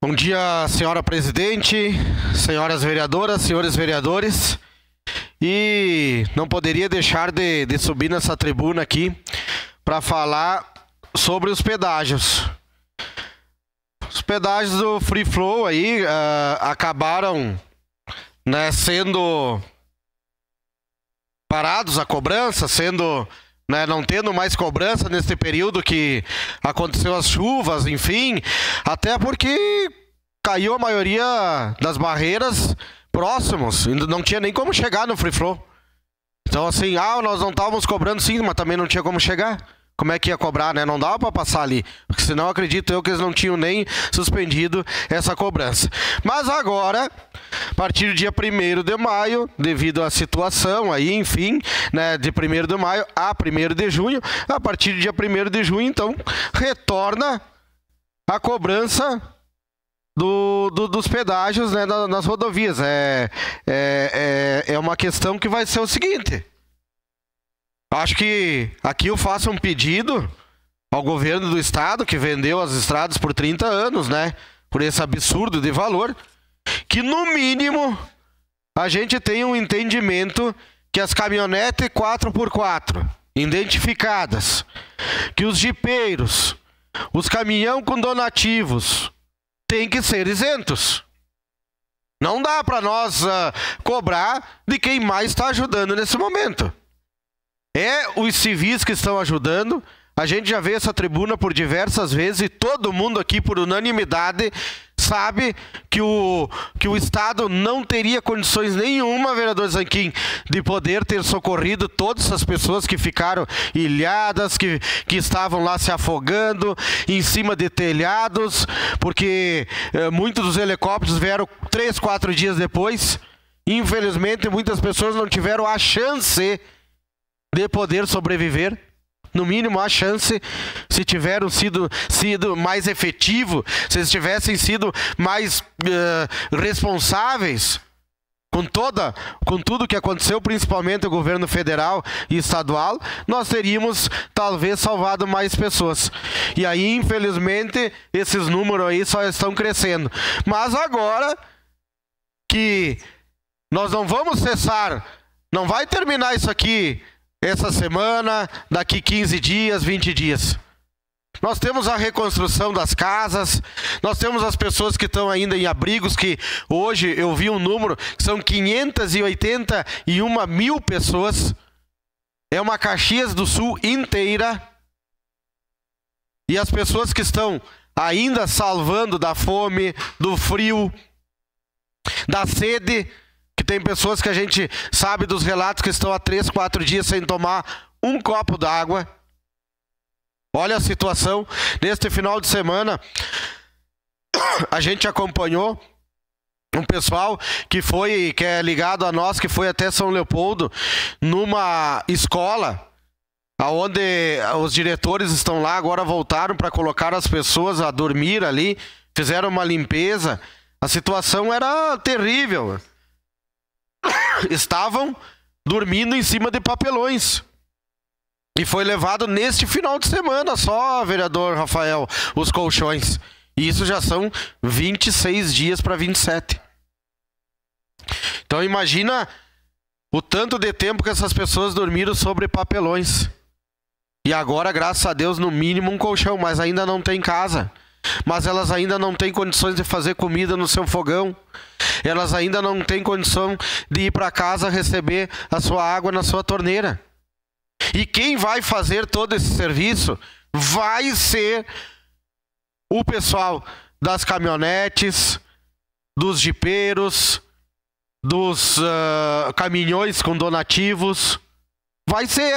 Bom dia, senhora presidente, senhoras vereadoras, senhores vereadores. E não poderia deixar de subir nessa tribuna aqui para falar sobre os pedágios. Os pedágios do Free Flow aí acabaram, né, sendo parados, a cobrança, sendo, né, não tendo mais cobrança nesse período que aconteceu as chuvas, enfim, até porque caiu a maioria das barreiras próximos, não tinha nem como chegar no Free Flow. Então assim, nós não estávamos cobrando sim, mas também não tinha como chegar. Como é que ia cobrar, né? Não dava para passar ali, porque senão acredito eu que eles não tinham nem suspendido essa cobrança. Mas agora, a partir do dia 1º de maio, devido à situação aí, enfim, né, de 1º de maio a 1º de junho, a partir do dia 1º de junho, então, retorna a cobrança dos pedágios, né, nas rodovias. É uma questão que vai ser o seguinte. Acho que aqui eu faço um pedido ao governo do estado, que vendeu as estradas por 30 anos, né? Por esse absurdo de valor, que no mínimo a gente tenha um entendimento que as caminhonetes 4x4 identificadas, que os jipeiros, os caminhão com donativos têm que ser isentos. Não dá para nós cobrar de quem mais está ajudando nesse momento. É os civis que estão ajudando. A gente já vê essa tribuna por diversas vezes e todo mundo aqui, por unanimidade, sabe que o Estado não teria condições nenhuma, vereador Zanquim, de poder ter socorrido todas as pessoas que ficaram ilhadas, que estavam lá se afogando em cima de telhados, porque muitos dos helicópteros vieram 3, 4 dias depois. Infelizmente, muitas pessoas não tiveram a chance de poder sobreviver. No mínimo a chance, se tiveram sido mais efetivo, se eles tivessem sido mais responsáveis com tudo que aconteceu, principalmente o governo federal e estadual, nós teríamos talvez salvado mais pessoas. E aí, infelizmente, esses números aí só estão crescendo. Mas agora que nós não vamos cessar, não vai terminar isso aqui essa semana, daqui 15 dias, 20 dias. Nós temos a reconstrução das casas, nós temos as pessoas que estão ainda em abrigos, que hoje eu vi um número, que são 581 mil pessoas. É uma Caxias do Sul inteira. E as pessoas que estão ainda salvando da fome, do frio, da sede, que tem pessoas que a gente sabe dos relatos que estão há 3, 4 dias sem tomar um copo d'água. Olha a situação. Neste final de semana, a gente acompanhou um pessoal que é ligado a nós, que foi até São Leopoldo, numa escola, onde os diretores estão lá, agora voltaram para colocar as pessoas a dormir ali, fizeram uma limpeza. A situação era terrível. Estavam dormindo em cima de papelões. E foi levado neste final de semana só, vereador Rafael, os colchões. E isso já são 26 dias para 27. Então imagina o tanto de tempo que essas pessoas dormiram sobre papelões. E agora, graças a Deus, no mínimo um colchão, mas ainda não tem casa. Mas elas ainda não têm condições de fazer comida no seu fogão. Elas ainda não têm condição de ir para casa receber a sua água na sua torneira. E quem vai fazer todo esse serviço vai ser o pessoal das caminhonetes, dos jipeiros, dos caminhões com donativos. Vai ser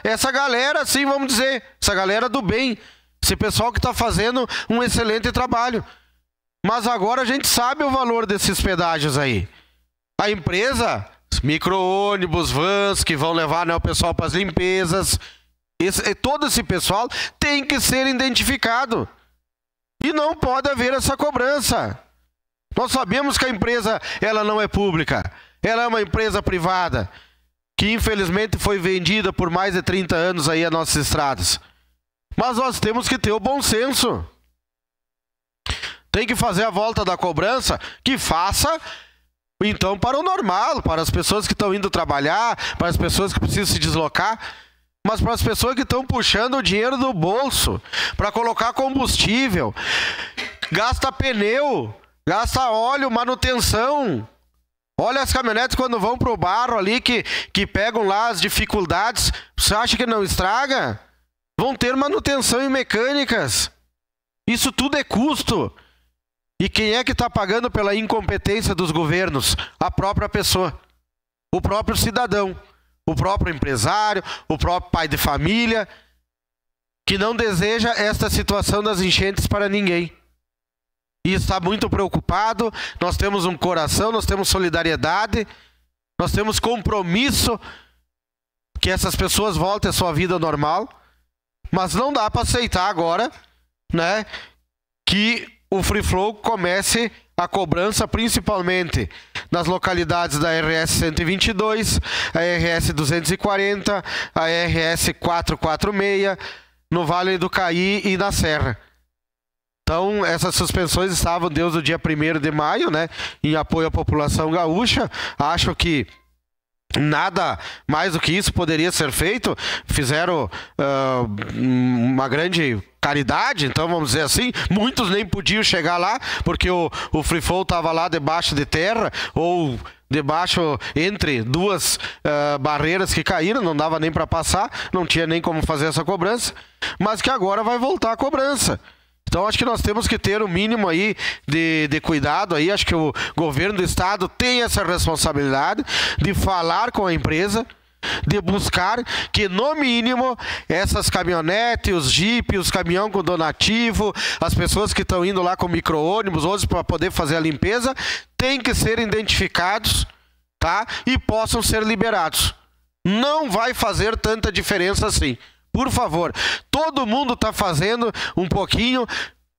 essa galera, assim, vamos dizer, essa galera do bem. Esse pessoal que está fazendo um excelente trabalho. Mas agora a gente sabe o valor desses pedágios aí. A empresa, micro-ônibus, vans, que vão levar, né, o pessoal para as limpezas. Todo esse pessoal tem que ser identificado. E não pode haver essa cobrança. Nós sabemos que a empresa, ela não é pública. Ela é uma empresa privada, que infelizmente foi vendida por mais de 30 anos aí as nossas estradas. Mas nós temos que ter o bom senso. Tem que fazer a volta da cobrança, que faça, então, para o normal, para as pessoas que estão indo trabalhar, para as pessoas que precisam se deslocar, mas para as pessoas que estão puxando o dinheiro do bolso, para colocar combustível, gasta pneu, gasta óleo, manutenção. Olha as caminhonetes quando vão pro barro ali, que pegam lá as dificuldades. Você acha que não estraga? Vão ter manutenção e mecânicas. Isso tudo é custo. E quem é que está pagando pela incompetência dos governos? A própria pessoa. O próprio cidadão. O próprio empresário. O próprio pai de família. Que não deseja esta situação das enchentes para ninguém. E está muito preocupado. Nós temos um coração, nós temos solidariedade, nós temos compromisso que essas pessoas voltem à sua vida normal, mas não dá para aceitar agora, né, que o Free Flow comece a cobrança principalmente nas localidades da RS 122, a RS 240, a RS 446, no Vale do Caí e na Serra. Então, essas suspensões estavam desde o dia 1º de maio, né, em apoio à população gaúcha. Acho que nada mais do que isso poderia ser feito. Fizeram uma grande caridade, então vamos dizer assim. Muitos nem podiam chegar lá, porque o Free Flow estava lá debaixo de terra, ou debaixo entre duas barreiras que caíram, não dava nem para passar, não tinha nem como fazer essa cobrança, mas que agora vai voltar a cobrança. Então acho que nós temos que ter o mínimo aí de cuidado aí. Acho que o governo do estado tem essa responsabilidade de falar com a empresa, de buscar que no mínimo essas caminhonetes, os jipes, os caminhão com donativo, as pessoas que estão indo lá com micro-ônibus hoje para poder fazer a limpeza, tem que ser identificados, tá? E possam ser liberados. Não vai fazer tanta diferença assim. Por favor, todo mundo está fazendo um pouquinho.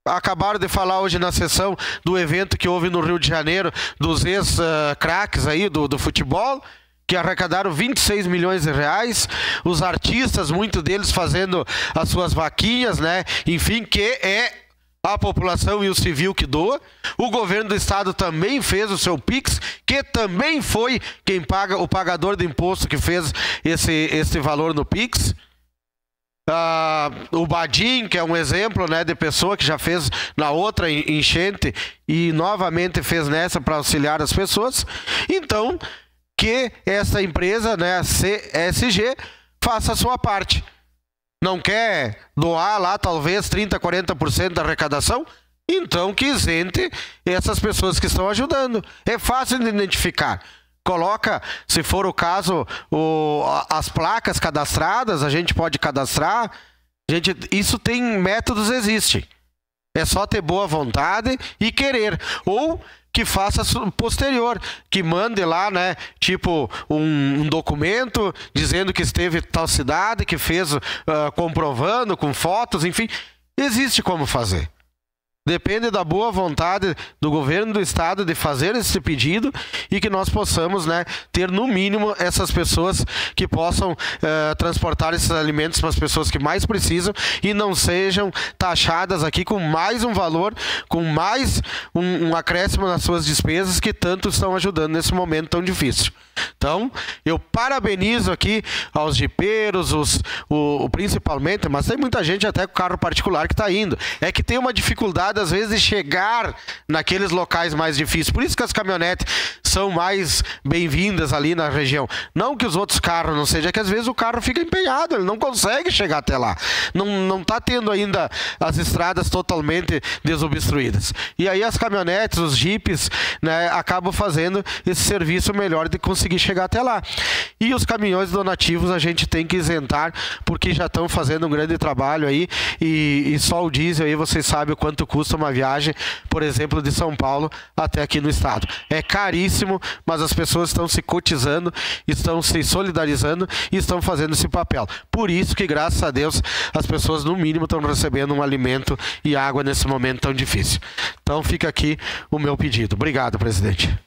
Acabaram de falar hoje na sessão do evento que houve no Rio de Janeiro, dos ex-craques aí do futebol, que arrecadaram 26 milhões de reais. Os artistas, muitos deles fazendo as suas vaquinhas, né? Enfim, que é a população e o civil que doa. O governo do estado também fez o seu Pix, que também foi quem paga, o pagador de imposto que fez esse valor no Pix. O Badim, que é um exemplo, né, de pessoa que já fez na outra enchente e novamente fez nessa para auxiliar as pessoas. Então, que essa empresa, né, a CSG, faça a sua parte. Não quer doar lá talvez 30%, 40% da arrecadação? Então que isente essas pessoas que estão ajudando. É fácil de identificar. Coloca, se for o caso, as placas cadastradas, a gente pode cadastrar. Isso tem métodos, existe. É só ter boa vontade e querer. Ou que faça posterior, que mande lá, né, tipo um documento dizendo que esteve em tal cidade, que fez comprovando com fotos, enfim. Existe como fazer. Depende da boa vontade do governo do estado de fazer esse pedido e que nós possamos, né, ter no mínimo essas pessoas que possam transportar esses alimentos para as pessoas que mais precisam e não sejam taxadas aqui com mais um valor, com mais um acréscimo nas suas despesas que tanto estão ajudando nesse momento tão difícil. Então, eu parabenizo aqui aos jipeiros, principalmente, mas tem muita gente até com carro particular que está indo. É que tem uma dificuldade às vezes de chegar naqueles locais mais difíceis. Por isso que as caminhonetes são mais bem-vindas ali na região. Não que os outros carros não sejam, é que às vezes o carro fica empenhado, ele não consegue chegar até lá. Não está tendo ainda as estradas totalmente desobstruídas. E aí as caminhonetes, os jipes, né, acabam fazendo esse serviço melhor de conseguir chegar até lá. E os caminhões donativos a gente tem que isentar, porque já estão fazendo um grande trabalho aí, e só o diesel aí vocês sabem o quanto custa uma viagem, por exemplo, de São Paulo até aqui no estado. É caríssimo, mas as pessoas estão se cotizando, estão se solidarizando e estão fazendo esse papel. Por isso que, graças a Deus, as pessoas no mínimo estão recebendo um alimento e água nesse momento tão difícil. Então fica aqui o meu pedido. Obrigado, presidente.